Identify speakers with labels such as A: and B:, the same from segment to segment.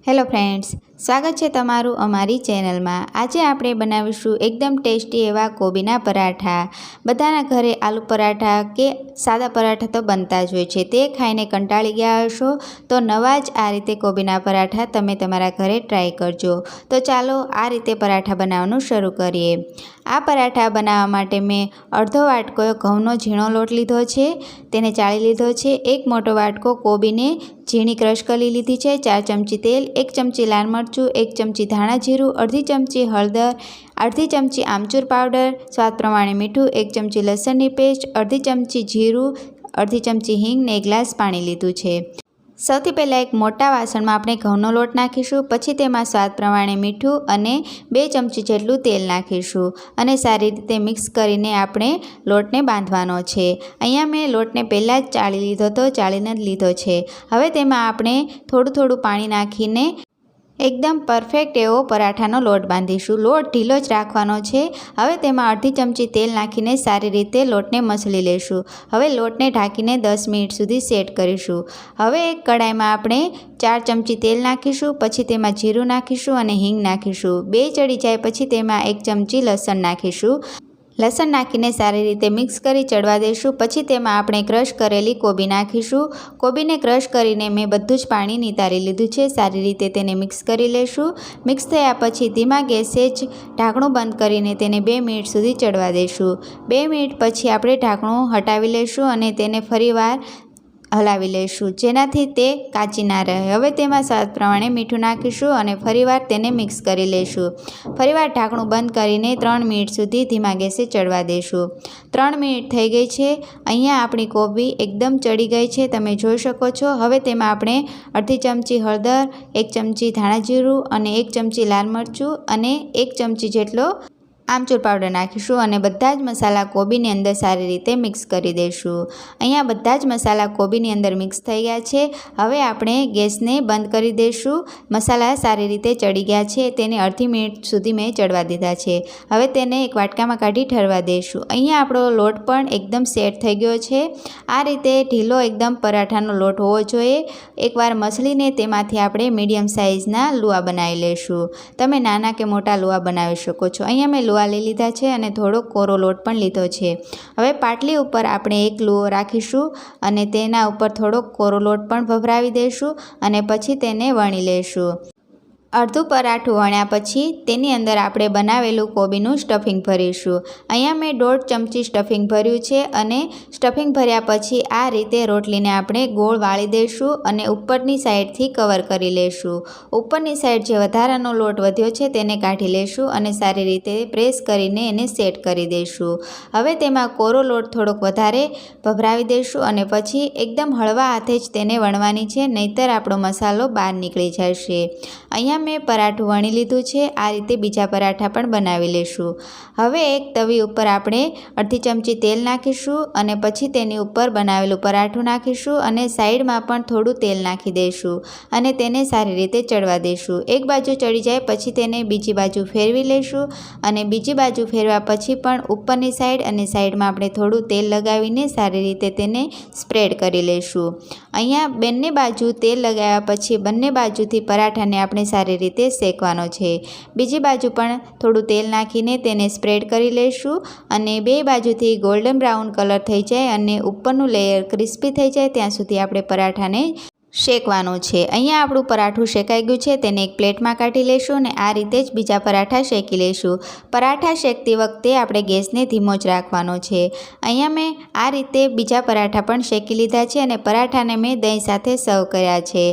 A: Hello friends, સ્વાગત છે તમારું અમારી ચેનલમાં। આજે આપણે બનાવીશું એકદમ ટેસ્ટી એવા કોબીના પરાઠા। બધાના ઘરે આલુ પરાઠા કે સાદા પરાઠા તો બનતા જ હોય છે। તે ખાઈને કંટાળી ગયા હશો તો નવા જ આ રીતે કોબીના પરાઠા તમે તમારા ઘરે ટ્રાય કરજો। તો ચાલો આ રીતે પરાઠા બનાવવાનું શરૂ કરીએ। આ પરાઠા બનાવવા માટે મેં અડધો વાટકો ઘઉંનો ઝીણો લોટ લીધો છે, તેને ચાળી લીધો છે। એક મોટો વાટકો કોબીને ઝીણી ક્રશ કરી લીધી છે। 4 ચમચી તેલ, 1 ચમચી લાલ મરચું, 1 ચમચી ધાણા જીરું, અડધી ચમચી હળદર, અડધી ચમચી આમચૂર પાવડર, સ્વાદ પ્રમાણે મીઠું, 1 ચમચી લસણની પેસ્ટ, અડધી ચમચી જીરું, અડધી ચમચી હિંગ ને 1 ગ્લાસ પાણી લીધું છે। સૌથી પહેલાં એક મોટા વાસણમાં આપણે ઘઉંનો લોટ નાખીશું, પછી તેમાં સ્વાદ પ્રમાણે મીઠું અને 2 ચમચી જેટલું તેલ નાખીશું અને સારી રીતે મિક્સ કરીને આપણે લોટને બાંધવાનો છે। અહીંયા મેં લોટને પહેલાં જ ચાળી લીધો હતો, ચાળીને જ લીધો છે। હવે તેમાં આપણે થોડું પાણી નાખીને એકદમ પરફેક્ટ એવો પરાઠાનો લોટ બાંધીશું। લોટ ઢીલો જ રાખવાનો છે। હવે તેમાં અડધી ચમચી તેલ નાખીને સારી રીતે લોટને મસળી લેશું। હવે લોટને ઢાંકીને 10 મિનિટ સુધી સેટ કરીશું। હવે એક કડાઈમાં આપણે 4 ચમચી તેલ નાખીશું, પછી તેમાં જીરું નાખીશું અને હિંગ નાખીશું। 2 ચડી જાય પછી તેમાં 1 ચમચી લસણ નાખીશું। લસણ નાખીને સારી રીતે મિક્સ કરી ચડવા દઈશું। પછી તેમાં આપણે ક્રશ કરેલી કોબી નાખીશું। કોબીને ક્રશ કરીને મેં બધું જ પાણી નિતારી લીધું છે। સારી રીતે તેને મિક્સ કરી લઈશું। મિક્સ થયા પછી ધીમા ગેસે જ ઢાંકણું બંધ કરીને તેને 2 મિનિટ સુધી ચડવા દઈશું। 2 મિનિટ પછી આપણે ઢાંકણું હટાવી લઈશું અને તેને ફરીવાર હલાવી લઈશું, જેનાથી તે કાચી ના રહે। હવે તેમાં સ્વાદ પ્રમાણે મીઠું નાખીશું અને ફરીવાર તેને મિક્સ કરી લઈશું। ફરીવાર ઢાંકણું બંધ કરીને 3 મિનિટ સુધી ધીમા ગેસે ચડવા દઈશું। 3 મિનિટ થઈ ગઈ છે। અહીંયા આપણી કોબી એકદમ ચડી ગઈ છે, તમે જોઈ શકો છો। હવે તેમાં આપણે અડધી ચમચી હળદર, 1 ચમચી ધાણા જીરું અને 1 ચમચી લાલ મરચું અને 1 ચમચી જેટલો આમચૂર પાવડર નાખીશું અને બધા જ મસાલા કોબીની અંદર સારી રીતે મિક્સ કરી દઈશું। અહીંયા બધા જ મસાલા કોબીની અંદર મિક્સ થઈ ગયા છે। હવે આપણે ગેસને બંધ કરી દઈશું। મસાલા સારી રીતે ચડી ગયા છે, તેને અડધી મિનિટ સુધી મેં ચડવા દીધા છે। હવે તેને એક વાટકામાં કાઢી ઠરવા દઈશું। અહીંયા આપણો લોટ પણ એકદમ સેટ થઈ ગયો છે। આ રીતે ઢીલો એકદમ પરાઠાનો લોટ હોવો જોઈએ। એકવાર મસળીને તેમાંથી આપણે મીડિયમ સાઇઝના લુઆ બનાવી લઈશું। તમે નાના કે મોટા લુઆ બનાવી શકો છો। અહીંયા મેં લુઆ લઈ લીધા છે અને થોડો કોરો લોટ પણ લીધો છે। હવે પાટલી ઉપર આપણે એક લુઓ રાખીશું અને તેના ઉપર થોડો કોરો લોટ પણ ભભરાવી દઈશું અને પછી તેને વણી લઈશું। અડધું પરાઠું વણ્યા પછી તેની અંદર આપણે બનાવેલું કોબીનું સ્ટફિંગ ભરીશું। અહીંયા મેં 1.5 ચમચી સ્ટફિંગ ભર્યું છે અને સ્ટફિંગ ભર્યા પછી આ રીતે રોટલીને આપણે ગોળ વાળી દઈશું અને ઉપરની સાઈડથી કવર કરી લઈશું। ઉપરની સાઈડ જે વધારાનો લોટ વધ્યો છે તેને કાઢી લઈશું અને સારી રીતે પ્રેસ કરીને એને સેટ કરી દઈશું। હવે તેમાં કોરો લોટ થોડોક વધારે ભભરાવી દઈશું અને પછી એકદમ હળવા હાથે જ તેને વણવાની છે, નહીંતર આપણો મસાલો બહાર નીકળી જશે। અહીંયા મેં પરાઠું વણી લીધું છે। આ રીતે બીજા પરાઠા પણ બનાવી લઈશું। હવે એક તવી ઉપર આપણે અડધી ચમચી તેલ નાખીશું અને પછી તેની ઉપર બનાવેલું પરાઠું નાખીશું અને સાઈડમાં પણ થોડું તેલ નાખી દઈશું અને તેને સારી રીતે ચડવા દઈશું। એક બાજુ ચડી જાય પછી તેને બીજી બાજુ ફેરવી લઈશું અને બીજી બાજુ ફેરવા પછી પણ ઉપરની સાઈડ અને સાઈડમાં આપણે થોડું તેલ લગાવીને સારી રીતે તેને સ્પ્રેડ કરી લઈશું। અહીંયા બંને બાજુ તેલ લગાવ્યા પછી બંને બાજુથી પરાઠાને આપણે સારી રીતે શેકવાનો છે। બીજી બાજુ પણ થોડું તેલ નાખીને તેને સ્પ્રેડ કરી લઈશું અને બે બાજુથી ગોલ્ડન બ્રાઉન કલર થઈ જાય અને ઉપરનું લેયર ક્રિસ્પી થઈ જાય ત્યાં સુધી આપણે પરાઠાને શેકવાનું છે। અહીંયા આપણું પરાઠું શેકાઈ ગયું છે, તેને એક પ્લેટમાં કાઢી લઈશું અને આ રીતે જ બીજા પરાઠા શેકી લઈશું। પરાઠા શેકતી વખતે આપણે ગેસને ધીમો જ રાખવાનો છે। અહીંયા મેં આ રીતે બીજા પરાઠા પણ શેકી લીધા છે અને પરાઠાને મેં દહીં સાથે સર્વ કર્યા છે।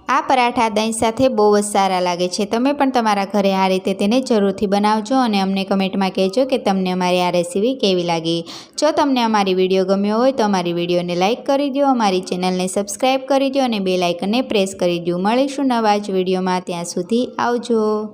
A: આ પરાઠા દહીં સાથે બહુ જ સારા લાગે છે। તમે પણ તમારા ઘરે આ રીતે તેને જરૂરથી બનાવજો અને અમને કમેન્ટમાં કહેજો કે તમને અમારી આ રેસીપી કેવી લાગી। જો તમને અમારી વિડીયો ગમ્યો હોય તો અમારી વિડીયોને લાઇક કરી દો, અમારી ચેનલને સબસ્ક્રાઈબ કરી દો અને બેલ આઇકનને પ્રેસ કરી દો। મળીશું નવા જ વિડીયોમાં, ત્યાં સુધી આવજો।